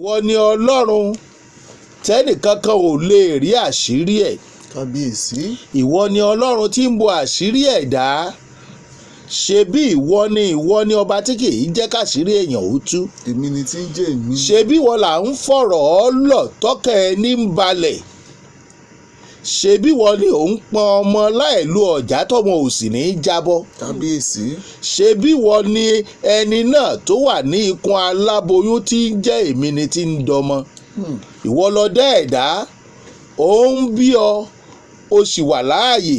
wọ́n ní ọlọ́run tẹ́nìkankan ò lè rí àṣírí ẹ̀. kábíyèsí. ìwọ ni ọlọ́run tí ń bo àṣírí ẹ̀dá. ṣebí ìwọ ni ọba tí kì í jẹ́ káṣírí èèyàn ó tú. èmi ni tí ń jẹ́ èmi. ṣebí ìwọ là ń fọ̀rọ̀ ọ́ lọ̀ tọ́kẹ́ ẹ ní ń balẹ̀. ṣebí ìwọ ni ò ń pọn ọmọ láìlu ọ̀já tọmọ ò sì ní í jábọ́. kábíyèsí. ṣebí ìwọ ni ẹni náà tó wà ní ikùn aláboyún tí ń jẹ́ èmi ni tí ń dọmọ. ìwọ ló dá ẹ̀dá ó ń bí ọ ó sì wà láàyè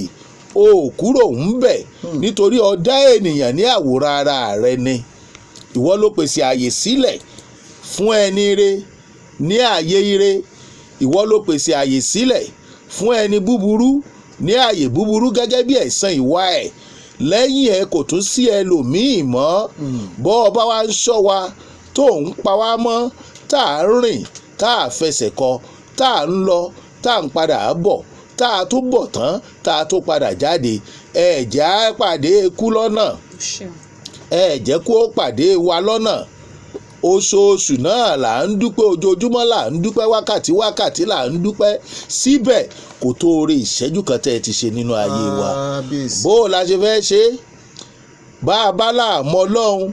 o ò kúrò ń bẹ̀ nítorí o dá ènìyàn ní àwòrán ara rẹ ni. ìwọ ló pèsè àyè sílẹ̀ fún ẹni ire ní àyè ire. ìwọ ló pèsè àyè sílẹ̀ fún ẹni búburú ní àyè búburú gẹ́gẹ́ bí ẹ̀san ìwà ẹ̀. lẹ́yìn ẹ̀ kò tún sí ẹlòmíì mọ́. bọ́ ọba wa ń ṣọ́ wa tó ń pa wá mọ́ tá a ń rìn tá a fẹsẹ̀ kọ tá a ń lọ tá a ń padà bọ̀ tá a tún bọ̀ tán tá a tún padà jáde. ẹ jẹ́ á pàdé ikú lọ́nà. ẹ jẹ́ kó pàdé wa lọ́nà. oṣooṣù náà là ń dúpẹ́ ojoojúmọ́ là ń dúpẹ́ wákàtí là ń dúpẹ́ síbẹ̀ kò tó oore ìṣẹ́jú kan tẹ́ ẹ ti ṣe nínú ayé wa. bó o la ṣe fẹ́ ṣe bá a bá là mọ ọlọ́run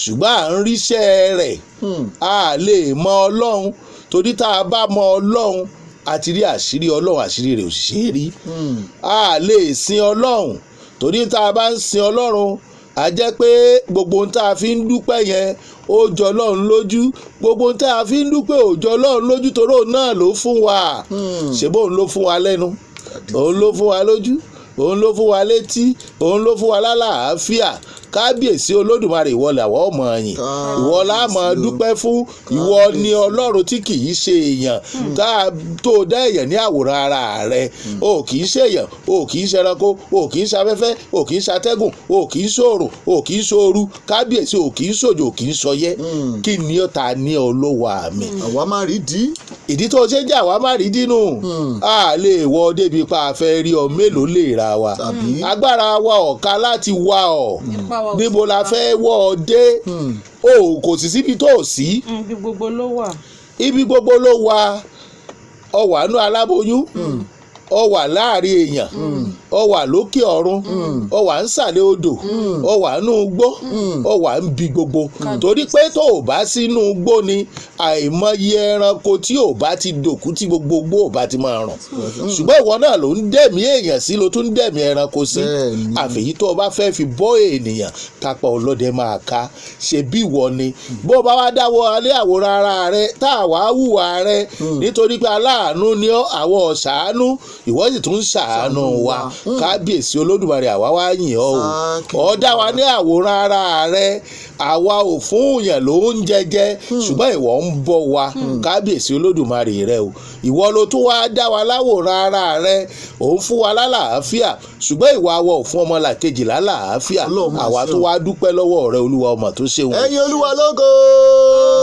ṣùgbọ́n à ń ríṣẹ́ rẹ̀ a lè mọ ọlọ́run torí tá a bá mọ ọlọ́run àti rí àṣírí ọlọ́run àṣírí rẹ̀ ò sì ṣe é rí. a lè sin ọlọ́run torí tá a bá ń sin ọlọ́run a jẹ́ pé gbogbo ohun tá a fi ń dúpẹ́ yẹn ó jọ ọlọ́run lójú. gbogbo ohun tá a fi ń dúpẹ́ ò jọ ọlọ́run lójú torí òun náà ló fún wa. ṣebí òun ló fún wa lẹ́nu òun ló fún wa lójú òun ló fún wa létí òun ló fún wa lálàáfíà. kábíyèsí olódùmarè ìwọ làwọn ọmọ yìn ìwọ la máa dúpẹ́ fún. ìwọ ni ọlọ́run tí kì í ṣe èèyàn tó dá èèyàn ní àwòrán ara rẹ. o kì í ṣe èèyàn o kì í ṣe ẹranko o kì í ṣe afẹ́fẹ́ o kì í ṣe atẹ́gùn o kì í ṣòrùn o kì í ṣòru. kábíyèsí o kì í ṣòjò o kì í ṣọyẹ́. kí ni ó ta ní olówó àmì. àwa má rí dí. ìdí tó ṣe jẹ́ àwa má rí dínú. a lè wọ débi pa àfẹ́ rí ọ mélòó lè ra wa. agbára wa ọ̀ka láti wá ọ. níbo la fẹ́ wọ́ ọ dé. o kò sì síbi tó sí. ibi gbogbo ló wà. ibi gbogbo ló wà. ọ wà nú aláboyún. ọ wà láàrin èèyàn. ọ wà lókè ọ̀run. ọ wà ń sàlẹ̀ odò. ọ wà nú igbó. ọ wà ń bi gbogbo. torí pé tó o bá sínú igbó ni àìmọye ẹranko tí ò bá ti dòkú tí gbogbo igbó ò bá ti máa rùn. ṣùgbọ́n ìwọ náà ló ń dẹ̀mí èèyàn sí ló tún ń dẹ̀mí ẹranko sí. àfẹ̀yí tó o bá fẹ́ fi bọ́ ènìyàn tápá ọlọ́dẹ máa ká. ṣe bí ìwọ ni bó o bá wá dáwọ́ alẹ́ àwòrán ara rẹ tá a wá hùwà rẹ nítorí pé aláàánú ni àwọ̀ ṣàánú ìwọ sì tún ṣàánú wa. kábíyèsí olódùmarè àwa wá yìn ọ́ o. ó dá wa ní àwòrán ara rẹ àwa ò fún yàn ló ń jẹjẹ ṣùgbọ́n ìwọ ń bọ́ wa. kábíyèsí olódùmarè rẹ o. ìwọ ló tún wá dá wa láwòrán ara rẹ ò ń fún wa lálàáfíà ṣùgbọ́n ìwà wa ò fún ọmọlàkejì lálàáfíà. àwa tó wá dúpẹ́ lọ́wọ́ rẹ olúwa ọmọ tó ṣe wọn. ẹ̀yin olúwa lógo.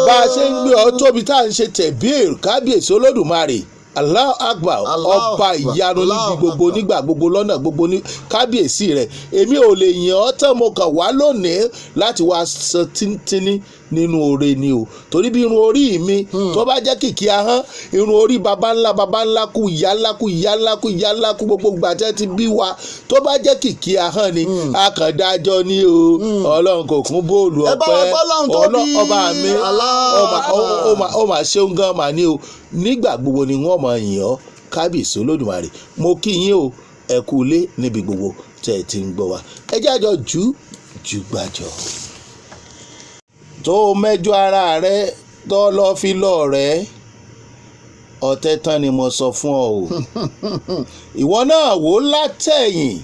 bá a ṣe ń gbé ọ tóbi tá à ń ṣe tẹ̀bíìr kábíyèsí olódùmarè Allahu Akbar ọba ìyanu níbi gbogbo nígbà gbogbo lọ́nà gbogbo ní kábíyèsí rẹ̀. èmi ò lè yàn ọ́ tán mo kàn wá lónìí láti wá sọ tíntínní nínú oore ni o. torí bí irun orí mi tó bá jẹ́ kìkì ahọ́n irun orí baba ńlá kú ìyá ńlá kú ìyá ńlá kú ìyá ńlá kú gbogbo gbàtẹ́ ti bí wa tó bá jẹ́ kìkì ahọ́n ni akàndájọ́ ni o. ọlọ́run kò kún bóòlù ọpẹ́ ọba mi ó mà ṣeun gan mà ní o. nígbà gbogbo ni wọ́n máa yìn ọ́ kábíyèsí olódùmarè. mo kí yín o ẹ kú ilé níbi gbogbo tẹ́ ẹ ti ń gbọ́ wa. ẹ jẹ́ àjọ jù gbàjọ. tó o mẹ́jọ ara rẹ tó lọ́ fi lọ rẹ̀ ọ̀tẹ̀ tán ni mo sọ fún ọ o. ìwọ náà wò látẹ̀yìn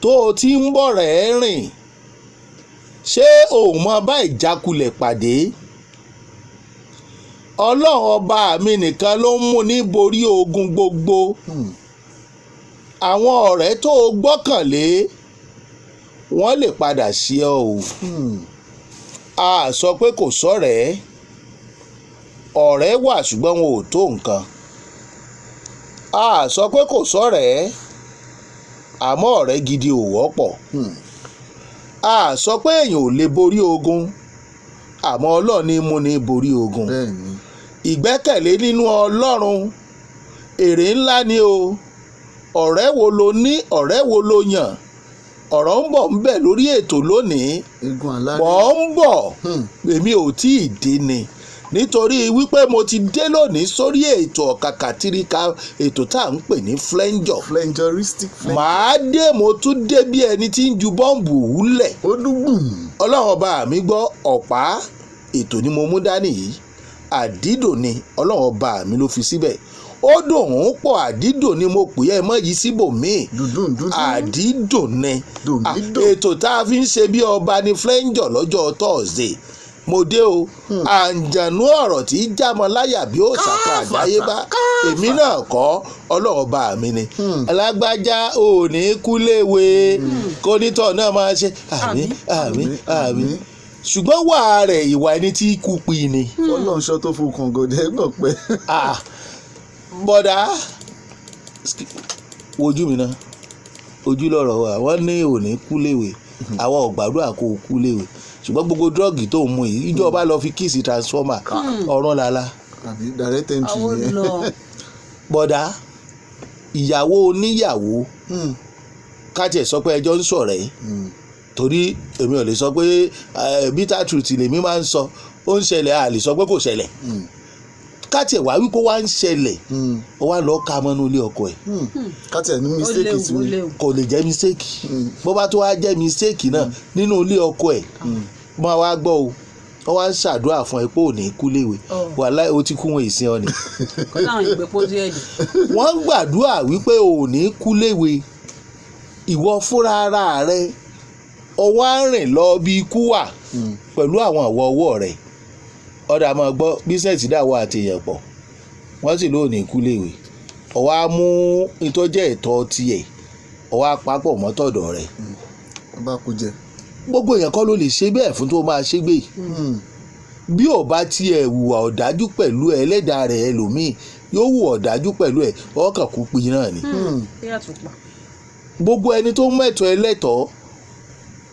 tó o ti ń bọ̀ rẹ̀ rìn ṣé o mọ bá ìjákulẹ̀ pàdé. ọlọ́run ọba mi nìkan ló ń mú ní borí ogun gbogbo. àwọn ọ̀rẹ́ tó o gbọ́kànlé wọ́n lè padà sí ọ o. a sọ pé kò sọ̀rẹ́ ọ̀rẹ́ wà ṣùgbọ́n wọn ò tó nǹkan. a sọ pé kò sọ̀rẹ́ àmọ́ ọ̀rẹ́ gidi ò wọ́pọ̀. a sọ pé èèyàn ò lè borí ogun àmọ́ Ọlọ́run ni mú ni borí ogun. bẹ́ẹ̀ni. Ìgbẹ́kẹ̀lé nínú Ọlọ́run èrè ńlá ni o. Ọ̀rẹ́ wo lo ní, ọ̀rẹ́ wo lo yàn? Ọ̀rọ̀ ń bọ̀ ń bẹ lórí ètò lónìí. egun aláré. Mọ̀ ń bọ̀, èmi ò tí ì dé ni. Nítorí wípé mo ti dé lónìí sórí ètò ọ̀kàkà tìríkà, ètò tá à ń pè ní flenjọ. flenjoristic Màá dé, mo tún dé bí ẹni tí ń ju bọ́ǹbù wúlẹ̀. ó dúgbùn. Ọlọ́run ọba mi gbọ́, ọ̀pá ètò ni mo mú dání yìí. Àdídò ni Ọlọ́run ọba mi ló fi síbẹ̀. Ó dùn ún pọ̀, àdídò ni mo pè é, mọ́ yìí síbòmíì. dùndùn. Àdídò ni. Dòmídò. Ètò tá a fi ń ṣe bí ọba ní flenjọ lọ́jọ́ Thursday. Mo dé o. Àǹjànú ọ̀rọ̀ tí í jámọ́ láyà bí ó ṣàkà àdáyébá. Èmi náà kọ́, Ọlọ́run ọba mi ni. Alágbájá ò ní kú léwe. Kónítọ̀ náà máa ṣe àmín àmín àmín. Ṣùgbọ́n wà rẹ̀ ìwà ẹni tí kú pi ni. Ọlọ́run ṣọ́ tó fún kàngọ̀dẹ́ gbọ̀ pẹ́. Bọ̀dá wojú mi náà, ojú lọ́rọ̀ wa, wọ́n ní ò ní kú léwe. Àwọn ò gbàdúrà kó kú léwe. Ṣùgbọ́n gbogbo dírọ́ọ̀gì tó ń mu yìí, ìjọba lọ fi kíìsì transformer ọ̀run lala. àbí direct entry àwọn yẹn. lọ. Bọ̀dá ìyàwó oníyàwó ká tiẹ̀ sọ pé ẹjọ́ ń ṣọ̀rẹ́. Torí èmi ò lè sọ pé bitter truth lèmi máa ń sọ. Ó ń ṣẹlẹ̀, a lè sọ pé kò ṣẹlẹ̀. Ká tiẹ̀ wá wípé wá ń ṣẹlẹ̀, ó wá lọ ká mọ́nú ilé ọkọ ẹ̀. káti ẹ̀ ní ó mistake léwu sí ó mi. léwu. Kò lè jẹ́ mistake. Bó bá tó wá jẹ́ mistake náà nínú ilé ọkọ ẹ̀, máa wá gbọ́ o. Wọ́n wá ń ṣàdúrà fún ẹ pé ò ní kú léwe. Wàláhì ó ti kú wọn ìsìn ọ ni. kó táwọn ìgbẹ́ pósí ẹ̀dì. Wọ́n ń gbàdúrà wípé ò ní kú léwe. Ìwọ fúnra ara rẹ, ó wá rìn lọ bí ikú wà pẹ̀lú àwọn àwọ̀ ọwọ́ rẹ̀. Ọ̀dà máa gbọ́ bísẹ̀sì dáwọ́ àtẹ̀yẹ̀ pọ̀. Wọ́n sì ló ní kú léwe. Ó wá mú ìtọ́jẹ́ ẹ̀tọ́ tiẹ̀, ó wá papọ̀ mọ́tọ̀dọ̀ rẹ̀. bá kú jẹ. Gbogbo èèyàn kọ́ ló lè ṣe bẹ́ẹ̀ fún tó máa ṣe gbé. Bí ò bá tiẹ̀ hùwà ọ̀dájú pẹ̀lú ẹlẹ́dàá rẹ̀ ẹlòmíì, yóò hùwà ọ̀dájú pẹ̀lú ẹ̀, ọkàn kú pi náà ni. Gbogbo ẹni tó ń mẹ́tọ̀ ẹlẹ́tọ̀ọ́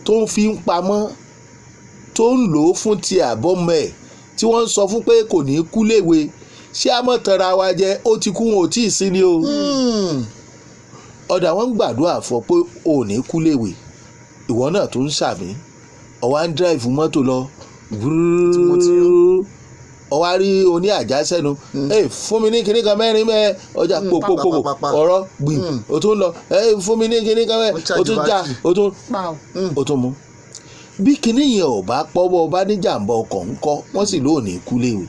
tó ń fi ń pamọ́, tó ń lò ó fún ti àbọ́mọ ẹ̀, tí wọ́n ń sọ fún pé kò ní kú léwe, ṣé a mọ̀ tanra wa jẹ, ó ti kú wọn ò tí ì sí ni o. Ọ̀dà wọn ń gbàdúrà fọ pé ò ní kú léwe. Ìwọ náà tó ń ṣàmì, ó wá ń drive mọ́tò lọ, ó wá rí oní àjàsẹ́nu, fún mi ní kinní kan mẹ́rin mẹ́ ọjà pòpòpò ọ̀rọ̀ gbìn, ó tún lọ, fún mi ní kinní kan mẹ́, ó tún já, ó tún mú. Bí kinní yẹn ò bá pọ́wọ́ ọba níjàmbá ọkọ̀ ńkọ́, wọ́n sì lóò ní kú léwe.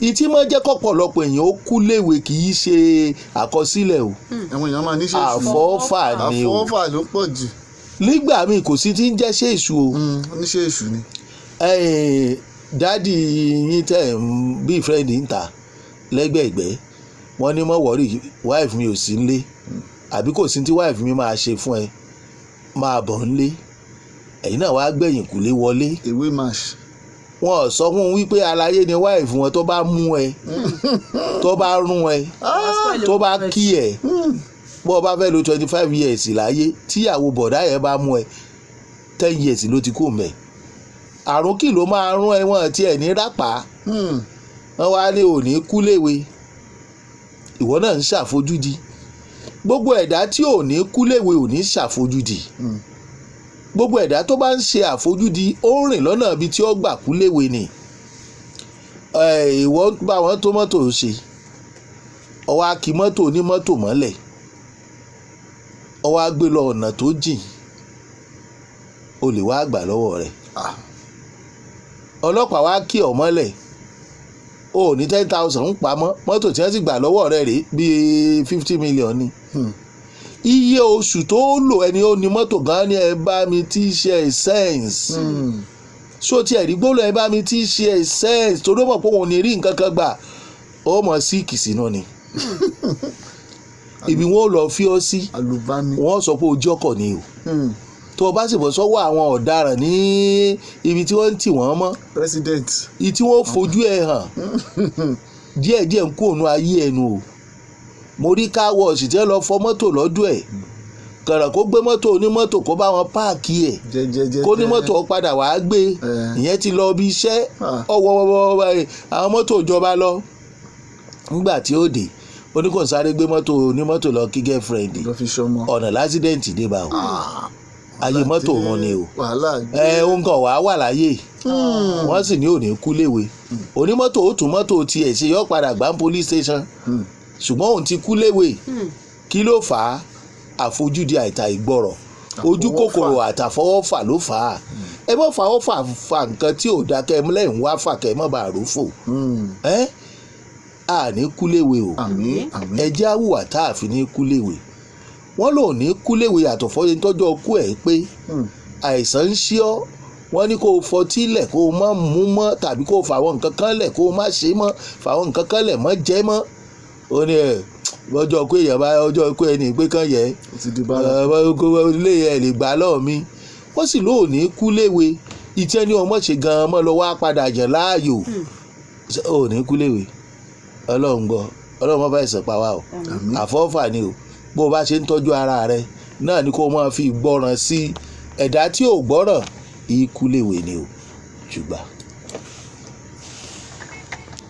Ìtí máa jẹ́ kọ́pọ̀lọpọ̀ èèyàn ó kú léwe kì í ṣe àkọsílẹ̀ o. àwọn èèyàn máa ní ṣe èṣù. Àfọ́fà ni o. àfọ́fà ló pọ̀ jù. Nígbà míì kò sí tí ń jẹ́ ṣe èṣù o. oníṣẹ́ èṣù ni. Dádì yín tẹ̀ ń bí fírẹ́ǹdì ń ta lẹ́gbẹ̀ẹ́gbẹ́, wọ́n ní mọ́ wọ́rì, wáìfù mi ò sí nílé, àbí kò sí tí wáìfù mi máa ṣe fún ẹ, máa bọ̀ nílé. Ẹ̀yin náà wá gbẹ̀yìn kùlé wọlé. ewé mash. Wọ́n sọ fún un wípé aláyé ni wáìfù wọn tó bá mú ẹ, tó bá rún ẹ, tó bá kí ẹ. Bó o bá fẹ́ lo 25 years láyé, tíyàwó bọ̀dá yẹn bá mú ẹ, 10 years ló ti kú mẹ́. Àrùn kì ló máa rún ẹ, wọ́n ti ẹ̀ ní rápá. Wọ́n wá ní ò ní kú léwe. Ìwọ náà ń ṣàfojúdi. Gbogbo ẹ̀dá tí ò ní kú léwe ò ní ṣàfojúdi. Gbogbo ẹ̀dá tó bá ń ṣe àfojúdi, ó ń rìn lọ́nà ibi tí ó gbà kú léwe ni. Ìwọ bá wọn tó mọ́tò ṣe, ó wá kí mọ́tò onímọ́tò mọ́lẹ̀, ó wá gbé lọ ọ̀nà tó jìn, o lè wá gbà lọ́wọ́ rẹ̀. Ọlọ́pàá wá kí ọ mọ́lẹ̀, o ní 10,000 ń pamọ́, mọ́tò tí wọ́n sì gbà lọ́wọ́ rẹ̀ rèé bíi 50 million ni. Iye oṣù tó lò ẹni ó ní mọ́tò gan ni ẹ bá mi tí ṣe essence. Ṣó tiẹ̀ rí gbólóhùn ẹ bá mi tí ṣe essence torí ó mọ̀ pé òun ò ní rí nǹkan kan gbà, ó mọ̀ síìkì sínú ni. Ibi wọn ò lọ fi ọ sí, wọ́n sọ pé ojú ọkọ̀ ni o. Tó o bá sì bọ́ sọ́wọ́ àwọn ọ̀daràn ní ibi tí wọ́n ń tì wọ́n mọ́, president, tí wọ́n fojú ẹ̀ hàn díẹ̀díẹ̀ ń kó òun ayé ẹnu o. Mo rí car wash tí ẹ lọ fọ mọ́tò lọ́dún ẹ̀, kàrà kó gbé mọ́tò onímọ́tò kó bá wọn páàkì ẹ̀ jẹjẹjẹ kó onímọ́tò padà wàá gbé ìyẹn ti lọ bí iṣẹ́ ọwọ́ àwọn mọ́tò ìjọba lọ nígbà tí ó dé oníkòsáré gbé mọ́tò onímọ́tò lọ kí girlfriend lọ fi ṣọmọ ọ̀nà lásídẹ̀ǹtì dé bá o ayé mọ́tò wọn ni o wàhálà òun kàn wá láyé wọ́n sì ní òní kú léwe onímọ́tò ó tún mọ́tò tiẹ̀ ṣe yọ padà gbá police station ṣùgbọ́n òun ti kú léwe kí ló fà á àfojúdi àìta ìgbọ́rọ̀ ojú kòkòrò àtàfọwọ́fà ló fà á ẹ mọ́ fàwọ́fà fa nǹkan tí ò dákẹ́ lẹ́yìn wá fà kẹ́ mọ́ bá rúfò àní kú léwe o ẹ jẹ́ àwùwà tá a fi ní kú léwe wọ́n lò ní kú léwe yàtọ̀ fọ́yín tọ́jọ́ kú ẹ̀ pé àìsàn ń ṣí ọ́ wọ́n ní kó o fọtí lẹ̀ kó o má mú mọ́ tàbí kó o fàwọn nǹkan kan lẹ̀ kó o má ṣe mọ́ fàwọn nǹkan kan lẹ̀ mọ́ jẹ́ mọ́ ó ní ọjọ́ kú èèyàn bá ọjọ́ kú ẹni pé kàn yẹ ilé ẹ̀ lè gbà lọ́ọ̀ mi wọ́n sì lò ní kú léwe ìtẹ́ ní ọmọ ṣe gan-an mọ́ lọ wá padà yàn láàyò ò ní kú léwe ọlọ́run gbọ́ ọlọ́run má bá ẹ̀sẹ̀ pa wá o àfọ́fà ni o bó o bá ṣe ń tọ́jú ara rẹ náà ni kó o máa fi gbọ́ràn sí ẹ̀dá tí ò gbọ́ràn ikú léwe ni o ṣùgbọ́n.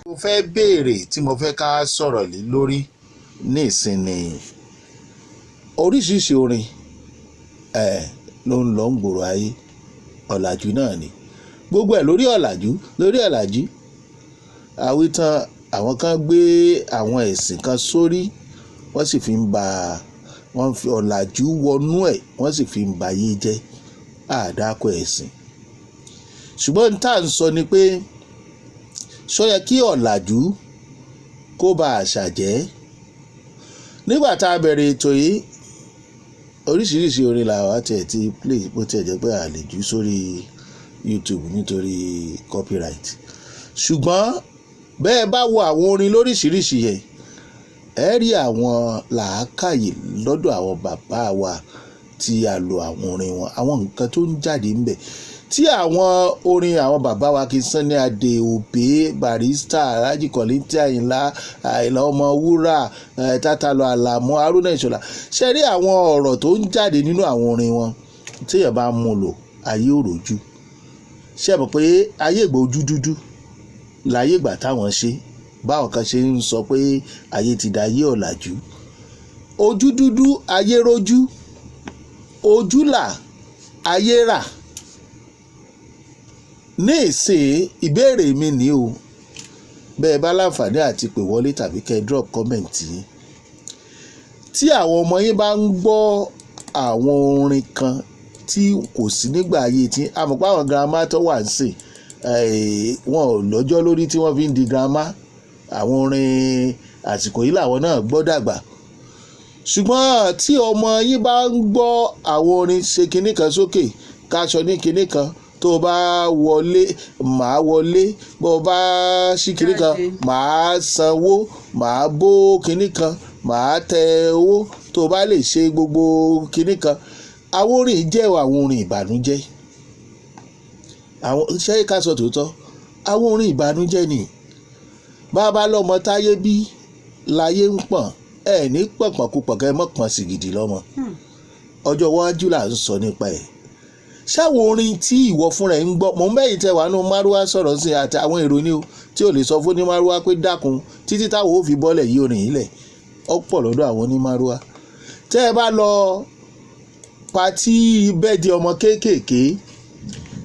mo fẹ́ béèrè tí mo fẹ́ ká sọ̀rọ̀ lé lórí ní ìsinmi oríṣiríṣi orin ló ń lọ ń gbòòrò ayé ọ̀làjú náà ni gbogbo ẹ̀ lórí ọ̀làjú àwítán àwọn kan gbé àwọn ẹ̀sìn kan sórí wọ́n sì fi ń ba wọ́n fi ọ̀làjú wọnú ẹ̀ wọ́n sì fi ń ba ayé jẹ́ àdákọ ẹ̀sìn ṣùgbọ́n n tá à ń sọ ni pé ṣó yẹ kí ọ̀làjú kó ba àṣà jẹ́ nígbà tá a bẹ̀rẹ̀ ètò yìí oríṣiríṣi orin làwọn tiẹ̀ ti play bó tiẹ̀ jẹ́ pé a lè jù sórí YouTube nítorí copyright ṣùgbọ́n bẹ́ẹ̀ bá wo àwọn orin lóríṣiríṣi yẹn ẹ rí àwọn làákàyè lọ́dọ̀ àwọn bàbá wa tí a lo àwọn orin wọn àwọn nǹkan tó ń jáde ńbẹ̀ tí àwọn orin àwọn bàbá wa kì í Sunny Adé Obey Barrister Alhaji Kollington Àyìnlá Àyìnlá Ọmọwúrà Tátàlọ Àlàmú Haruna Ìṣọ̀lá ṣe rí àwọn ọ̀rọ̀ tó ń jáde nínú àwọn orin wọn téèyàn bá mú lò ayé òròjú ṣe mọ̀ pé ayé ìgbà ojú dúdú láyé ìgbà táwọn ṣe báwọn kan ṣe ń sọ pé ayé ti da ayé ọ̀làjú ojú dúdú ayé rójú ojú là ayé rà ní ìsìn ìbéèrè mi ní o bẹ́ẹ̀ bá láǹfààní àti pè wọlé tàbí kẹ́ drop comment yín tí àwọn ọmọ yín bá ń gbọ́ àwọn orin kan tí kò sí nígbà ayé tí àmọ̀pá àwọn girama tó wà ń sìn wọn ò lọ́jọ́ lórí tí wọ́n fi ń di girama àwọn orin àsìkò yìí làwọn náà gbọ́ dàgbà ṣùgbọ́n tí ọmọ yín bá ń gbọ́ àwọn orin ṣe kinní kan sókè káṣọ ní kinní kan tó o bá wọlé màá wọlé bó o bá ṣí kinní kan màá sanwó màá bó kinní kan màá tẹ owó tó o bá lè ṣe gbogbo kinní kan àwọn orin jẹ́ àwọn orin ìbànújẹ́ àwọn ṣé ká sọ tòótọ́ àwọn orin ìbànújẹ́ ni bàbá lọ́mọ táyé bí láyé ń pọ̀n ẹ̀ ní pọ̀pọ̀kúpọ̀ kẹ́ mọ́ pọ̀n sí gidi lọ́mọ ọjọ́ iwájú là ń sọ nípa ẹ̀ ṣáwọn orin tí ìwọ fúnra ẹ̀ ń gbọ́ mọ̀ ń bẹ́yìn tẹ wà nù márúwá sọ̀rọ̀ sí àti àwọn èrò ní o tí ò lè sọ fún ní márúwá pé dákun títí táwọn ò fi bọ́lẹ̀ yí orin yìí lẹ̀ ọ̀pọ̀ lọ́dọ̀ àwọn ní márúwá tẹ́ ẹ bá lọ patí bẹ́ẹ̀dì ọmọ kéékèèké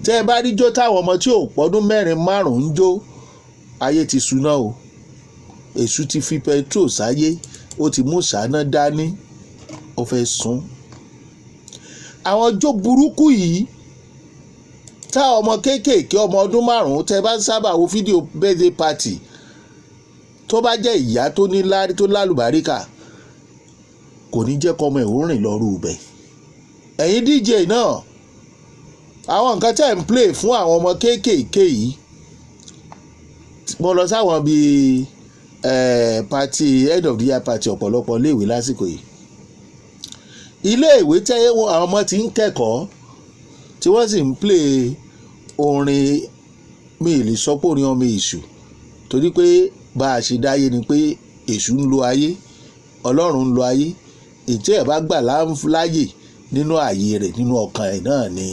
tẹ́ ẹ bá rí jó táwọn ọmọ tí ò pọ́dún 4-5 ń jó ayé ti suná o èṣù ti fi petrol sáyé ó ti mú ṣáná dání ó fẹ́ sún àwọn jó burúkú yìí tá ọmọ kéékèèké ọmọ ọdún 5 tẹ́ bá ń sábà wo fídíò birthday party tó bá jẹ́ ìyá tó ní lárí tó lálùbáríkà kò ní jẹ́ kọ́mọ ẹ̀ ó rìn lọ́rùú bẹ̀ ẹ̀yin DJ náà àwọn nǹkan tẹ́ ń play fún àwọn ọmọ kéékèèké yìí mo lọ sáwọn bíi party end of the year party ọ̀pọ̀lọpọ̀ iléèwé lásìkò yìí iléèwé tẹ́ àwọn ọmọ ti ń kẹ́kọ̀ọ́ tí wọ́n sì ń play orin mi ì lè sọ pé orin ọmọ èṣù torí pé bá a ṣe dáyé ni pé èṣù ń lo ayé ọlọ́run ń lo ayé ètò ẹ̀ bá gbà láàyè nínú ààyè rẹ̀ nínú ọkàn ẹ̀ náà ni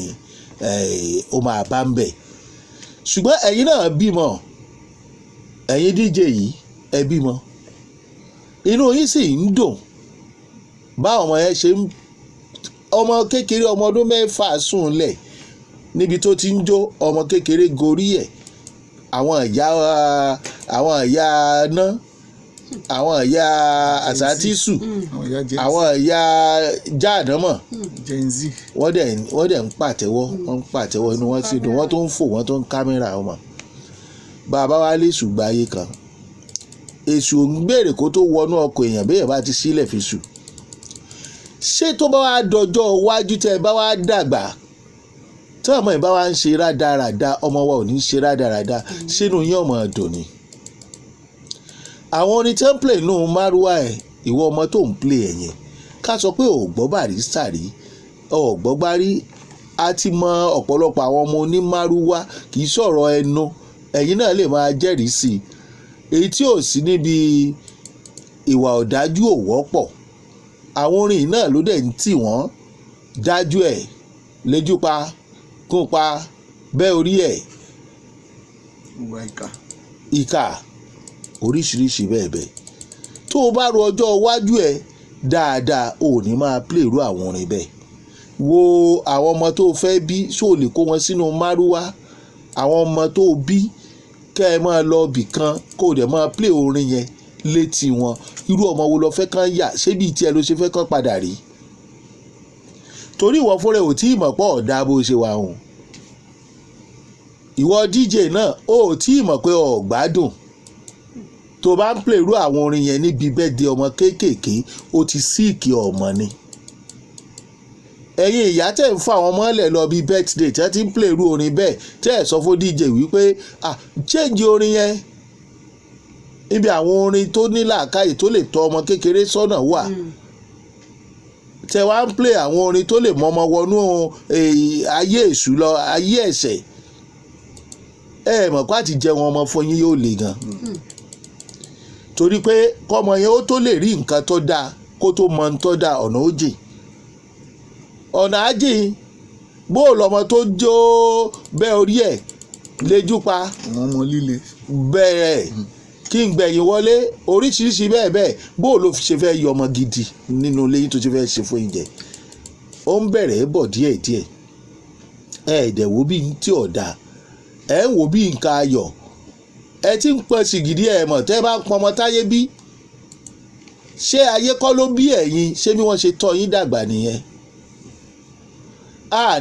ó máa bá ń bẹ̀. Ṣùgbọ́n ẹ̀yin náà bímọ, ẹ̀yin DJ yìí ẹ bímọ, inú yín sì ń dùn báwọn ọmọ yẹn ṣe ń ọmọ kékeré ọmọ ọdún 6 sùn lẹ̀ níbi tó ti ń jó, ọmọ kékeré gorí ẹ̀, àwọn ìyá ná, àwọn ìyá àsátìsù, àwọn ìyá jáàdámọ̀, Gen Z. wọ́n dẹ̀ ń pàtẹ́wọ́, wọ́n ń pàtẹ́wọ́, inú wọn sì dùn, wọ́n tó ń fò, wọ́n tó ń kámẹ́rà ọmọ. Bàbá wa lè ṣùgbọ́n ayé kan èṣù ń gbèrè kó tó wọnú ọkọ̀ èèyàn béèyàn bá ti sílẹ̀ fi sùn. Ṣé tó bá wá dọjọ́ iwájú tẹ́ ẹ bá wá dàgbà tí ọmọ ẹ̀ bá wá ń ṣe rádaràda, ọmọ wa ò ní ṣe rádaràda, sínú yín ọmọ dùn ni. Àwọn orin tí ń play nù márúwá ẹ̀, ìwọ ọmọ tó ń play ẹ̀yìn ká sọ pé ò gbọ́ Barrister rí, ò gbọ́ gbárí, a ti mọ ọ̀pọ̀lọpọ̀ àwọn ọmọ onímárúwá kì í sọ̀rọ̀ ẹnu, ẹ̀yin náà lè máa jẹ́rìí sí i. Èyí tí ò sí níbi ìwà ọ̀dájú ò wọ́pọ̀, àwọn orin náà ló dẹ̀ ń tì wọ́n dájú ẹ̀, léjú pa, kún pa, bẹ́ orí ẹ̀, Ìwà ìkà. ìkà oríṣiríṣi bẹ́ẹ̀ bẹ́ẹ̀. Tó o bá ro ọjọ́ iwájú ẹ̀ dáadáa, ò ní máa play irú àwọn orin bẹ́ẹ̀. Wo àwọn ọmọ tó fẹ́ bí, ṣó lè kó wọn sínú márúwá, àwọn ọmọ tó bí kẹ́ ẹ máa lọ bì kan kó o dẹ̀ máa play orin yẹn létí wọn. Irú ọmọ wo lo fẹ́ kán yà, ṣé bíi tiẹ̀ ló ṣe fẹ́ kán padà rí? Torí ìwọ fúnra ò tí ì mọ̀ pọ̀ ọ̀dà bó ṣe wà hùn. Ìwọ DJ náà ò tí ì mọ̀ pé ò gbádùn. Tó bá ń play irú àwọn orin yẹn níbi birthday ọmọ kéékèèké, ó ti síìkì ọmọ ni. Ẹ̀yin ìyá tẹ̀ ń fa àwọn ọmọ lẹ̀ lọ bí birthday tẹ́ ti ń play irú orin bẹ́ẹ̀, tẹ́ ẹ̀ sọ fún DJ wípé change orin yẹn. Níbi àwọn orin tó ní làákàyè tó lè tọ́ ọmọ kékeré sọ́nà wà. Tẹ́ wá ń play àwọn orin tó lè mọ ọmọ wọnú ayé èṣù lọ, ayé ẹ̀ṣẹ̀. Ẹ mọ̀ pé àti jẹun ọmọ fún yín yóò le gan. Torí pé kọ́mọ yẹn ó tó lè rí nǹkan tó dáa kó tó mọ ohun tó dáa, ọ̀nà ó jìn. Ọ̀nà á jìn. Bó lọmọ tó jó bẹ́ orí ẹ̀ léjú pa, Àwọn ọmọ líle. bẹ̀rẹ̀ kí n gbẹ̀yìn wọlé, oríṣiríṣi bẹ́ẹ̀ bẹ́ẹ̀, bó ló fi ṣe fẹ́ yọ ọmọ gidi nínú ilé yín tó ṣe fẹ́ ṣe fún ìjẹ. Ó ń bẹ̀rẹ̀ bọ̀ díẹ̀díẹ̀. Ẹ̀ẹ́dẹ̀ wo bí tí ọ̀dà, ẹ̀ ń wo bí nǹkan ayọ̀, ẹ ti ń pọ̀ sí gidi ẹ̀ mọ̀ tẹ́ bá ń pọnmọ táyé bí. Ṣé ayé kọ́ ló bí ẹ̀yin? Ṣé bí wọ́n ṣe tọ́ yín dàgbà nìyẹn?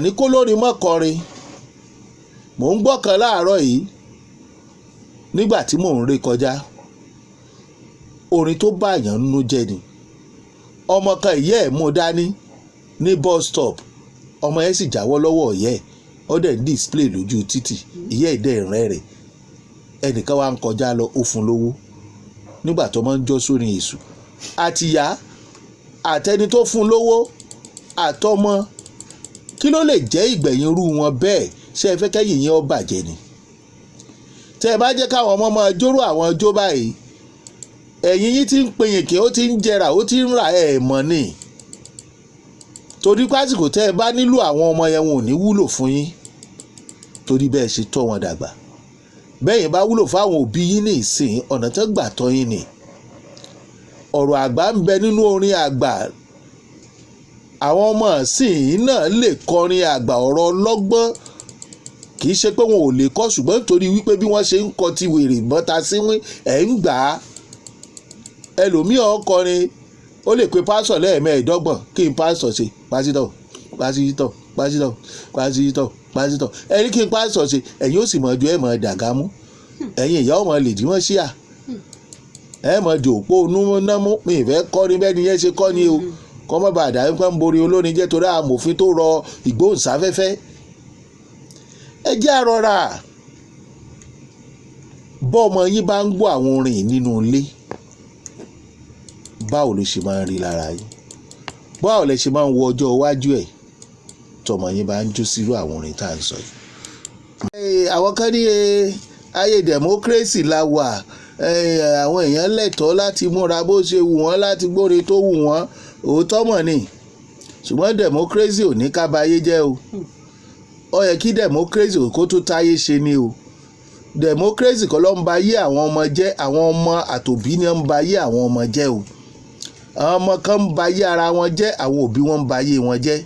Ní kó lórin mọ́kọrin. Mò ń gbọ́ kan láàárọ̀ yìí nígbà tí mò ń ré kọjá, orin tó báyàn nínú jẹ́ ni. Ọmọ kan ìyá ẹ̀ mú dání ní bus stop, ọmọ yẹn sì jáwọ́ lọ́wọ́ ìyá ẹ̀, ó dẹ̀ ń display lójú títì, ìyá ẹ̀ dẹ̀ rẹ́rìn. Ẹnìkan wá ń kọjá lọ, ó fún lówó nígbà tó máa ń jó sórin èṣù. Àtìyá àtẹni tó fún lówó àtọmọ, kí ló lè jẹ́ ìgbẹ̀yìn irú wọn bẹ́ẹ̀? Ṣé ẹ fẹ́ kẹ́yìn yẹn ó bàjẹ́ ni? Tẹ́ ẹ bá jẹ́ káwọn ọmọ máa jóró àwọn ọjọ́ báyìí, ẹ̀yìn yín ti ń pinyìn kí ó ti ń jẹrà, ó ti ń rà ẹ̀ mọ́ ni. Torí pásìkò tẹ́ ẹ bá nílò àwọn ọmọ yẹn wọn ò ní wúlò fún yín, torí bẹ́ẹ̀ ṣe tọ́ wọn dàgbà. Bẹ́yìn bá wúlò fáwọn òbí yín ní ìsìn, ọ̀nà tó gbà tọ́ yín ni. Ọ̀rọ̀ àgbà ń bẹ nínú orin àgbà. Àwọn ọmọ ìsìn náà lè kọrin àgbà, ọ̀rọ̀ ọlọ́gbọ́n. Kì í ṣe pé wọn ò lè kọ́, ṣùgbọ́n nítorí wípé bí wọ́n ṣe ń kọ ti wèrè bọ́ta síwín, ẹ̀ ń gbà á. Ẹlòmíì ọkọrin, ó lè pe pásọ̀ lẹ́ẹ̀mẹ́ẹ̀dọ́gbọ̀n, kí n pásọ̀ ṣe pásítọ̀ pásítọ̀ pásítọ̀ pásítọ̀ pásítọ̀. Ẹni kí n pásọ̀ ṣe, ẹ̀yin ó sì mọ̀ ju ẹ̀ mọ̀ dàgámú. Ẹ̀yin ìyá ọmọ lè dí wọ́n ṣíà. Ẹ̀ mọ̀ di òpó onúnámú. Mi ìfẹ́ kọrin bẹ́ẹ̀ ni yẹn ṣe kọ́ ni o. Kọ́ mọ́ bàdà ń pẹ́ ń borí olórin jẹ́ torí amòfin tó rọ ìgbóhùnsáfẹ́fẹ́. Ẹ jẹ́ àrọ́ra. Bọ́ ọmọ yín bá ń gbọ́ àwọn orin nínú ilé, báwo ló ṣe máa ń rí lára yín? Báwo lẹ ṣe máa ń wo ọjọ́ iwájú ẹ̀ tọmọ yín bá ń jó sírú àwọn orin tá à ń sọ yìí? Àwọn kan ní ayé democracy la wà, àwọn èèyàn lẹ́tọ̀ọ́ láti múra bó ṣe wù wọ́n, láti gbórin tó wù wọ́n. Òótọ́ mọ̀ ni. ṣùgbọ́n democracy ò ní ká bayé jẹ́ o ó yẹ kí democracy kó tó táyé ṣe ni o democracy kọ́ ló ń ba yé àwọn ọmọ jẹ́ àwọn ọmọ àtòbí ni ń ba yé àwọn ọmọ jẹ́ o àwọn ọmọ kan ń ba yé ara wọn jẹ́ àwọn òbí wọn ń ba yé wọn jẹ́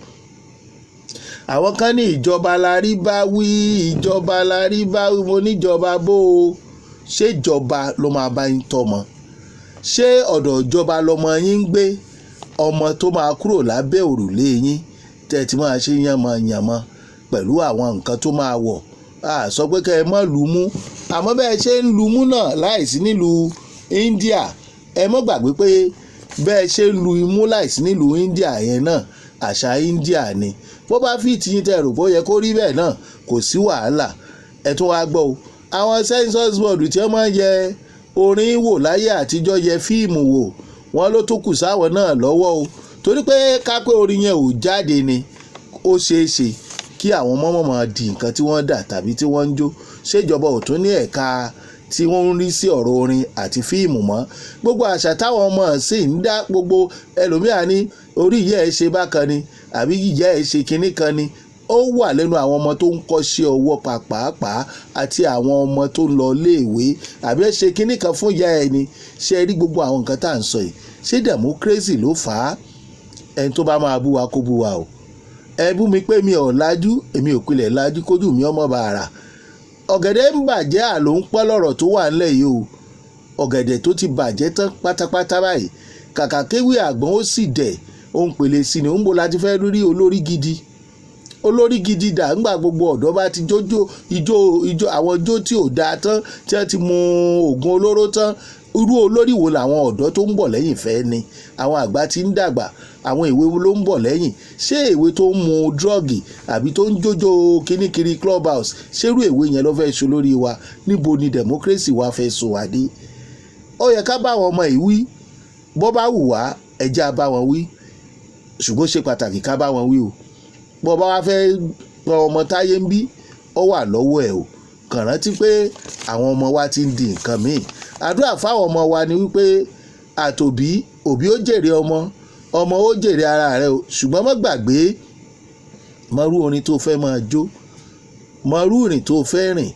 àwọn kan ní ìjọba la rí bá wí ìjọba la rí bá wí mo níjọba bó o ṣé ìjọba ló máa bá yín tọ́mọ ṣé ọ̀dọ̀ ìjọba lọmọ yín ń gbé ọmọ tó máa kúrò lábẹ́ òrùlé yín tẹ́ ti máa ṣe yànmọ̀yànmọ̀ pẹ̀lú àwọn nǹkan tó máa wọ̀ sọ pé kẹ́ ẹ mọ́ lù ú mú àmọ́ bẹ́ẹ̀ ṣe ń lu mú náà láìsí nílùú India ẹ mọ́ gbàgbé pé bẹ́ẹ̀ ṣe ń lu imú láìsí nílùú India yẹn náà àṣà India ni bó bá fi tiyín tẹ rò bó yẹ kó rí bẹ́ẹ̀ náà kò sí wàhálà ẹ tún wá gbọ́ o àwọn census board tí wọ́n máa ń yẹ orin wò láyé àtijọ́ yẹ fíìmù wò wọ́n ló tó kù sáwọn náà lọ́wọ́ o torí pé kápẹ́ orin yẹn ò jáde ni ó ṣeé ṣe kí àwọn ọmọ máa di nǹkan tí wọ́n dà tàbí tí wọ́n ń jó ṣèjọba ò tún ní ẹ̀ka tí wọ́n ń rí sí ọ̀rọ̀ orin àti fíìmù mọ́ gbogbo àṣà táwọn ọmọ sì ń dá gbogbo ẹlòmíà ní orí ìyá ẹ̀ ṣe bákan ni àbí ìyá ẹ̀ ṣe kinní kan ni ó wà lẹ́nu àwọn ọmọ tó ń kọ́ṣẹ́ ọwọ́ pàápàá àti àwọn ọmọ tó ń lọ iléèwé àbí ẹ̀ ṣe kinní kan fún ìyá ẹ̀ ni ṣe rí gbogbo àwọn nǹkan tá à ń sọ yìí ṣé democracy ló fà á ẹni tó bá máa bú wa kó bú wa o ẹ bú mi pé mi ò lajú èmi ò pilẹ̀ lajú kójú mi ọmọ bàrà ọ̀gẹ̀dẹ̀ ń bàjẹ́ àlò ń pọ́ lọ́rọ̀ tó wà ńlẹ̀ yìí o ọ̀gẹ̀dẹ̀ tó ti bàjẹ́ tán pátápátá báyìí kàkà kéwì àgbọ̀n ó sì dẹ̀ ohun pèlè sí ni ó ń bo láti fẹ́ rí olórí gidi dà ńgbà gbogbo ọ̀dọ́ bá ti jójó ijó àwọn ijó tí ò dáa tán tí wọ́n ti mu oògùn olóró tán irú olórí wo làwọn ọ̀dọ́ tó ń bọ̀ lẹ́yìn fẹ́ ni àwọn àgbà ti ń dàgbà àwọn ìwé ló ń bọ̀ lẹ́yìn ṣé ìwé tó ń mu drọ́ọ̀gì àbí tó ń jójó kíníkiri club house ṣérú ìwé yẹn ló fẹ́ so lórí wa níbo ni democracy wa fẹ́ so wá dé ó yẹ ká bá àwọn ọmọ yìí wí bọ́ bá wù wá ẹjẹ́ á bá wọn wí ṣùgbọ́n ṣe pàtàkì ká bá wọn wí o bọ́ bá wá fẹ́ ọmọ táyé ń bí ó wà lọ́wọ́ ẹ̀ o kàn rántí pé àwọn ọmọ wa ti ń di nǹkan míì àdúrà fáwọn ọmọ wa ni wípé àtòbí òbí ó jèrè ọmọ ó jèrè ara rẹ o ṣùgbọ́n má gbàgbé mọrú orin tó fẹ́ máa jó mọrú ìrìn tó fẹ́ rìn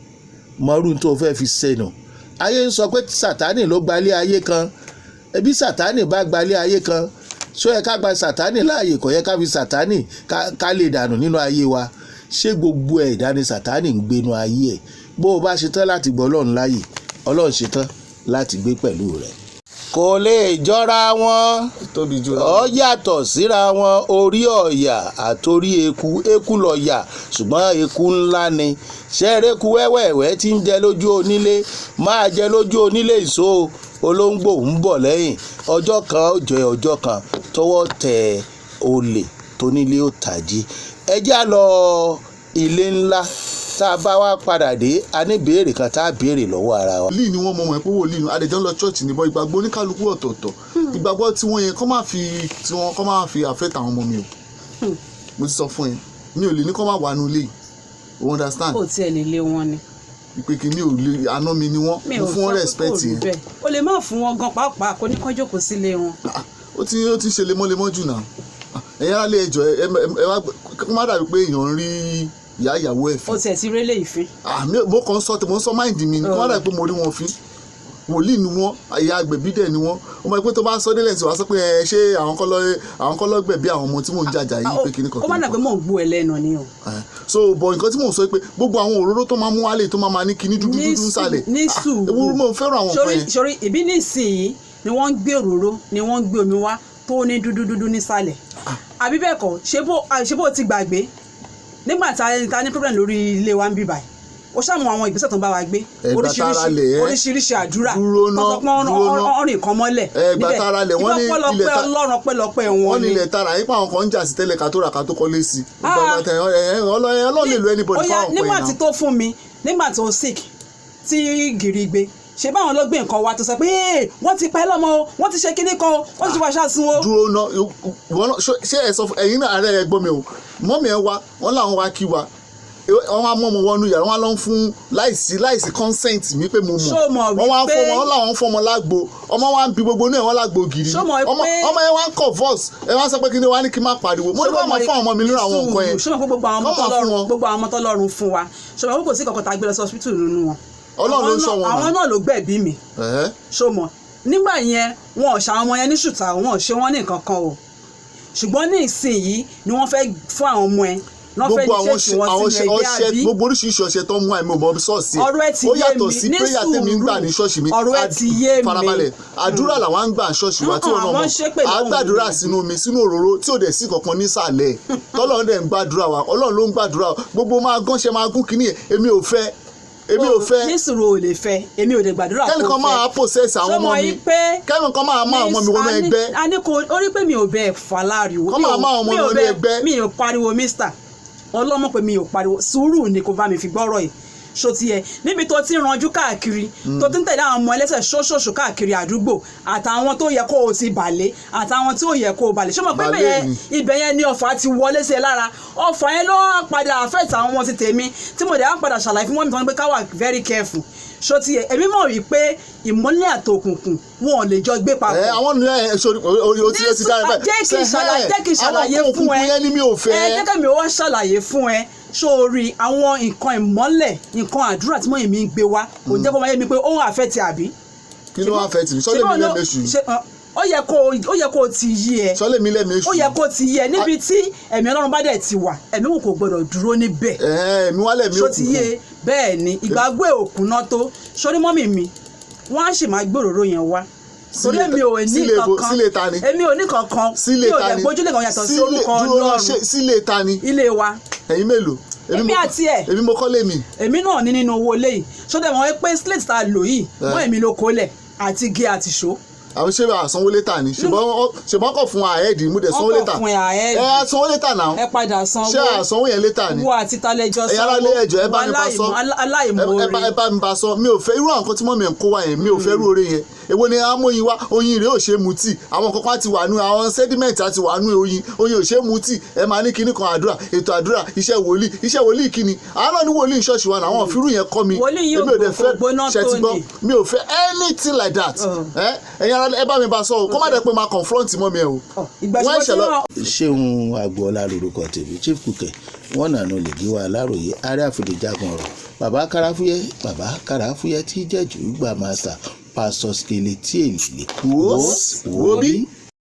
mọrú tó fẹ́ fi sẹ́nu ayé ń sọ pé sátánì ló gbalé ayé kan ẹbí sátánì bá gbalé ayé kan ṣó yẹ ká gba sátánì láàyè kò yẹ ká fi sátánì ká lè dànù nínú ayé wa ṣé gbogbo ẹ̀dá ni sátánì ń gbénu ayé ẹ̀ bó o bá ṣetán láti gbọ́ ọlọ́run láàyè ọlọ́run ṣetán láti gbé pẹ̀lú rẹ̀ kò lè jọra wọn ó yàtọ̀ síra wọn orí ọ̀yà àtorí eku lọ̀yà ṣùgbọ́n eku ńlá ni ṣẹ́ẹ̀rẹ́ku wẹ́wẹ́wẹ́ tí ń jẹ lójú onílé máa jẹ lójú onílé ìṣó olóńgbò ń bọ̀ lẹ́yìn ọjọ́ kan ó jẹ́ ọjọ́ kan tọwọ́ tẹ olè tónílé ó tàjí ẹjẹ́ á lọ ilé ńlá tá a bá wá padà dé a ní béèrè kan tá a béèrè lọ́wọ́ ara wa. wòlíì ni wọ́n mọ̀ pé wòlíì ni adẹjọ́ lọ ṣọ́ọ̀ṣì níbọ̀ ìgbàgbọ́ oníkálukú ọ̀tọ̀ọ̀tọ̀ ìgbàgbọ́ tí wọ́n yẹn kọ́ máa fi àfẹ́tà àwọn ọmọ mi o mo ti sọ fún yẹn mi ò lè ní kọ́ máa wà nù ilé o understand. kò tiẹ̀ lè lé wọn ni. ìpè kí mi ò lè àná mi ni wọ́n mo fún wọn respect yẹn. o lè má fún wọn gan pàápàá kó ní kán jókòó sílé wọn. ó ti ṣe lemọ́lemọ́ jù náà ẹ̀yin á lè ẹjọ́ ẹ wá kó má dàbí pé èèyàn ń rí ìyá ìyàwó ẹ̀ fún. o tiẹ̀ ti rélé ìfín. mo kàn mo ń sọ máìndì mi ni kó má dàbí pé mo rí wọn fín wòlíì ni wọ́n ìyá agbẹ̀bí dẹ̀ ni wọ́n ó mọ̀ pé tó bá sọ délẹ̀ tí wàá sọ pé ṣé àwọn kọ́ lọ gbẹ̀bí àwọn ọmọ tí mò ń jàjà yìí pé kíní kan. ó má dàbí mò ń gbó ẹ lẹ́nu ni o. so bọ̀ nǹkan tí mò ń sọ pé gbogbo àwọn òróró tó máa mú wálé tó máa ní kíní dúdú nsàlẹ̀ ní sùúrù ewúro mo fẹ́ràn àwọn nǹkan yẹn. sori ìbí nísìnyí ni wọ́n ń gbé òróró ni wọ́n ń gbé omi wá tó ní dúdú nísàlẹ̀ àbí bẹ́ẹ̀ kọ́ ṣé bó ti gbàgbé nígbà tá a ní problem lórí ilé wa ń bí báyìí ó ṣàmù àwọn ìgbésẹ̀ tó ń bá wa gbé oríṣiríṣi àdúrà ọ̀rìn kan mọ́lẹ̀ níbẹ̀ ìpọ́pọ́lọpẹ́ ọlọ́run pẹ́lọpẹ́ wọn ni. wọ́n ní ilẹ̀ tara yípa àwọn kan ń jà sí tẹ́lẹ̀ ká tó ra ká tó kọ́lé sí i ọlọ́run lè lo anybody fáwọn ọ̀pẹ náà. nígbà tí tó fún mi nígbà tó sick tí gìrì gbé ṣe báwọn ló gbé nǹkan wa tó sọ pé wọ́n ti pa ẹ́ lọ́mọ o wọ́n ti ṣe kinní kan o wọ́n ti wá ṣáàsùn o. dúró ná ṣé ẹ sọ ẹ̀yin náà ààrẹ ẹ gbọ́ mi o mọ́mí ẹ wá wọ́n làwọn wá kí wa wọ́n á mọ́ ọmọ wọnú yàrá wọ́n á lọ fún láìsí consent mi pé mo mọ̀ wọ́n wá ń fọ́ ọmọ wọn làwọn ń fọ́ ọmọ lágbo ọmọ wa ń bi gbogbo ní ẹ̀wọ̀n lágbo gírí ọmọ yẹn wá ń converse ẹ wá sọ pé kí ni wá ní kí n má pariwo mo ní bá máa fún ọmọ mi nínú àwọn nǹkan yẹn. ṣé mo pé gbogbo àwọn ọmọ tọ́lọ́run fún wa ṣé mo pé kò sí kankan tá a gbé lọ sí hospital nínú wọn. Ọlọ́run ló ń sọ wọn náà àwọn náà ló gbẹ̀bí mi. ṣó mọ̀ nígbà yẹn wọn ò ṣàwọn ọmọ yẹn ní ṣùtà wọn ò ṣe wọn ní nǹkan kan o ṣùgbọ́n ní ìsinyìí ni wọ́n fẹ́ fún àwọn ọmọ ẹ gbogbo àwọn ọṣẹ gbogbo oríṣiríṣi ọṣẹ tó ń mú àìmọ̀ ọmọ ṣọ́ọ̀ṣì ó yàtọ̀ sí prayer tèmi ń gbà ní ṣọ́ọ̀ṣì mi farabalẹ̀ àdúrà làwọn ń gbà ṣọ́ọ̀ṣì wa tí wọn náà mọ̀ á gbàdúrà sínú omi sínú òróró tí ò dẹ̀ sí kankan nísàlẹ̀ tọ́lọ́run dẹ̀ ń gbàdúrà wa Ọlọ́run ló ń gbàdúrà gbogbo máa gánṣẹ́ máa gún kínní èmi ò fẹ́ nísìrò ò lè fẹ́ èmi ò lè gbàdúrà kó fẹ́ kẹ́nìkan máa process àwọn ọmọ mi kẹ́nìkan máa má ọmọ mi wọnú ẹgbẹ́. a ní kò orí pé mi ò bẹ́ẹ̀ fà láriwo kọ́ máa má ọmọ mi wọnú ẹgbẹ́. mi ò pariwo mr ọlọ́mọ pé mi ò pariwo sùúrù ni kò bá mi fi gbọ́rọ̀ yìí ṣó ti yẹ níbi tó ti ranjú káàkiri tó ti ń tẹ̀lé àwọn ọmọ ẹlẹ́sẹ̀ ṣóṣòṣò káàkiri àdúgbò àtàwọn tó yẹ kó o ti bàlẹ̀ àtàwọn tí ò yẹ kó o bàlẹ̀ ṣé mo pé ibẹ̀ yẹn ni ọ̀fà ti wọlé sí ẹ lára ọ̀fà yẹn ló wá padà affect àwọn ọmọ ti tèmi tí mo dẹ̀ wá padà ṣàlàyé fún wọn nítorí pé ká wà very careful ṣó ti yẹ èmi mọ̀ wípé ìmọ́lẹ̀ àtòkùnkùn wọn ò lè jọ gbé papọ̀. àwọn ènìyàn orí o ti dára báyìí. jẹ́ kí n ṣàlàyé fún ẹ jẹ́ kí mi ò wá ṣàlàyé fún ẹ sórí àwọn nǹkan ìmọ́lẹ̀ nǹkan àdúrà tí mọ̀yìn mi ń gbé wá kò jẹ́ kó máa yé mi pé ó ń àfẹ́tì àbí. kí ló wá àfẹ́tì sọ́lé mi lẹ́mẹ̀ẹ́sù. ó yẹ kó o ti yí ẹ. sọ́lé mi lẹ́mẹ̀ẹ́sù. ó yẹ kó o ti yí ẹ níbi tí ẹ̀mí Ọlọ́run bá dẹ̀ ti wà ẹ̀mí wò kò gbọdọ̀ dúró níbẹ̀. ẹ̀mí wálẹ̀ mi ò kù. ṣó ti yé bẹ́ẹ̀ ni ìgbàgbé òkun náà tó sórí mọ́mì mi wọ́n á sì máa gbòòrò yẹn wá torí èmi ò ní kankan èmi ò ní kankan mi ò dẹ̀ gbójúlé kan yàtọ̀ sí orúkọ Ọlọ́run sílé ta ni. ilé wa. ẹ̀yin mélòó èmi àti ẹ̀ èmi mo kọ́lé mi. èmi náà ní nínú owó léyìí sódà wọn pé slate tá a lò yìí mọ́ èmi ló kólẹ̀ àti gé àti ṣó. àwọn ṣé àsanwó létà ni ṣùgbọ́n kọ̀ fún àhẹ́ẹ̀dì mú dẹ̀ sanwó létà ẹ sanwó létà náà ẹ padà sanwó ṣé àsanwó yẹn létà ni wo àti talẹ́jọ́ sanwó ẹ̀yà alẹ́ ẹ̀jọ̀ ẹ bá mi bá sọ ẹ bá mi bá sọ mi ò fẹ́ irú àwọn nǹkan tí mọ́ mi ń kó wa yẹn mi ò fẹ́ irú oore yẹn èwo ni amóyin wa oyin rèé ò ṣe mu tíì àwọn kankan ti wà nù àwọn sediment àti wà nù oyin ò ṣe mu tíì ẹ máa ní kinní kan àdúrà ètò àdúrà iṣẹ́ wòlíì kíni àwọn náà ní wòlíì ṣọ́ọ̀ṣì wa àwọn òfìrú yẹn kọ́ mi èmi ò dẹ̀ fẹ́ ṣẹtìgbọ́ mi ò fẹ́ anything like that ẹ̀yin ara ẹ bá mi bá sọ o kó má dẹ̀ pé máa confront mọ́ mi ẹ o. Ṣéun Agboola lorúkọ tèmi Chief Cooke wọn nànú lè gí wa Aláròyé ààrẹ àfìdíjagun ọ̀rọ̀ bàbá Káráfúyẹ́ tí jẹ́jú gbà máa ta pásọ skele tí èlì lè kú wó bí.